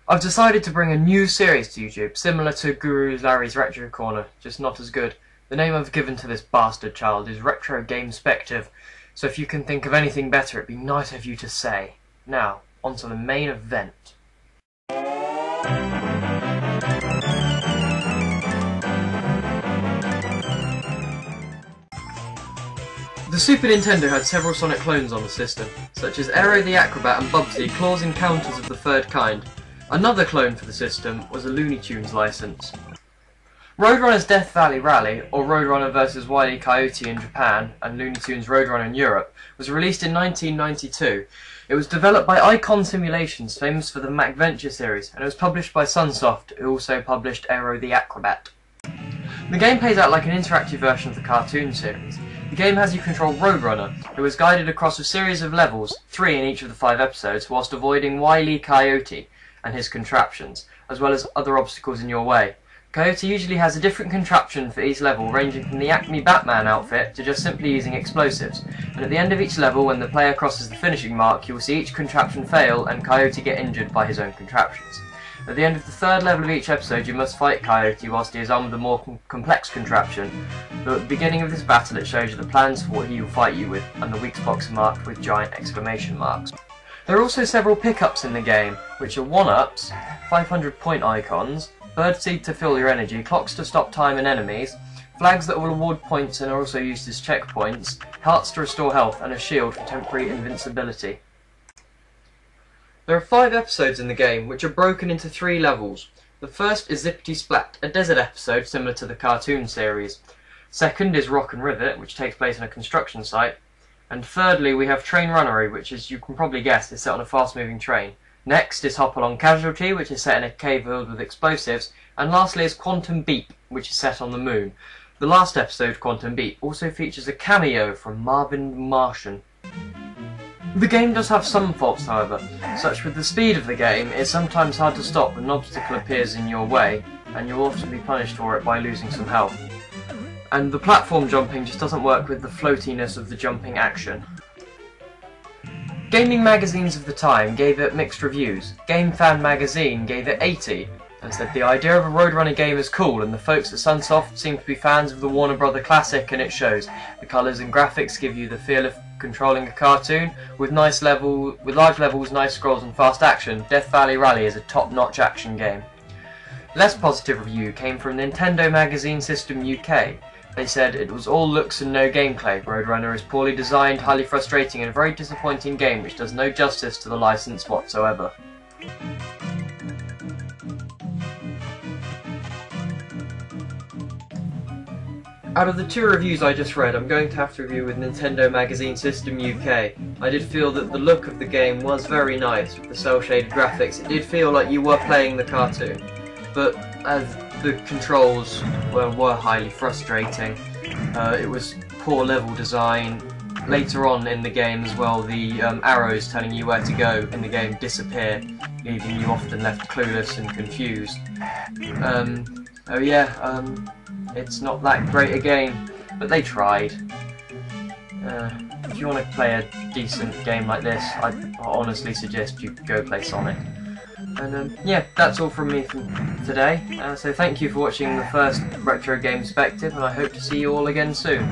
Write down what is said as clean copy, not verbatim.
I've decided to bring a new series to YouTube, similar to Guru Larry's Retro Corner, just not as good. The name I've given to this bastard child is Retrospective, so if you can think of anything better, it'd be nice of you to say. Now, on to the main event. The Super Nintendo had several Sonic clones on the system, such as Aero the Acrobat and Bubsy, Claws Encounters of the third kind. Another clone for the system was a Looney Tunes license. Roadrunner's Death Valley Rally, or Roadrunner vs Wile E Coyote in Japan and Looney Tunes Roadrunner in Europe, was released in 1992. It was developed by Icon Simulations, famous for the MacVenture series, and it was published by Sunsoft, who also published Aero the Acrobat. The game plays out like an interactive version of the cartoon series. The game has you control Roadrunner, who is guided across a series of levels, 3 in each of the 5 episodes, whilst avoiding Wile E Coyote and his contraptions, as well as other obstacles in your way. Coyote usually has a different contraption for each level, ranging from the Acme Batman outfit to just simply using explosives, and at the end of each level, when the player crosses the finishing mark, you will see each contraption fail and Coyote get injured by his own contraptions. At the end of the 3rd level of each episode, you must fight Coyote whilst he is armed with a more complex contraption, though at the beginning of this battle it shows you the plans for what he will fight you with, and the weak spots are marked with giant exclamation marks. There are also several pickups in the game, which are 1-ups, 500-point icons, birdseed to fill your energy, clocks to stop time and enemies, flags that will award points and are also used as checkpoints, hearts to restore health, and a shield for temporary invincibility. There are 5 episodes in the game, which are broken into 3 levels. The first is Zippity Splat, a desert episode similar to the cartoon series. Second is Rock and Rivet, which takes place on a construction site. And thirdly, we have Train Runnery, which, as you can probably guess, is set on a fast-moving train. Next is Hop Along Casualty, which is set in a cave filled with explosives. And lastly is Quantum Beep, which is set on the moon. The last episode, Quantum Beep, also features a cameo from Marvin the Martian. The game does have some faults, however, such with the speed of the game, it's sometimes hard to stop when an obstacle appears in your way, and you'll often be punished for it by losing some health. And the platform jumping just doesn't work with the floatiness of the jumping action. Gaming magazines of the time gave it mixed reviews. Game Fan magazine gave it 80, and said the idea of a Roadrunner game is cool, and the folks at Sunsoft seem to be fans of the Warner Brother classic, and it shows. The colours and graphics give you the feel of controlling a cartoon, with large levels, nice scrolls and fast action. Death Valley Rally is a top-notch action game. Less positive review came from Nintendo Magazine System UK. They said it was all looks and no gameplay. Roadrunner is poorly designed, highly frustrating and a very disappointing game which does no justice to the license whatsoever. Out of the 2 reviews I just read, I'm going to have to review with Nintendo Magazine System UK. I did feel that the look of the game was very nice, with the cel-shaded graphics. It did feel like you were playing the cartoon, but as the controls were highly frustrating. It was poor level design. Later on in the game as well, the arrows telling you where to go in the game disappear, leaving you often left clueless and confused. It's not that great a game, but they tried. If you want to play a decent game like this, I honestly suggest you go play Sonic. And yeah, that's all from me for today. So thank you for watching the first Retro Game Spective, and I hope to see you all again soon.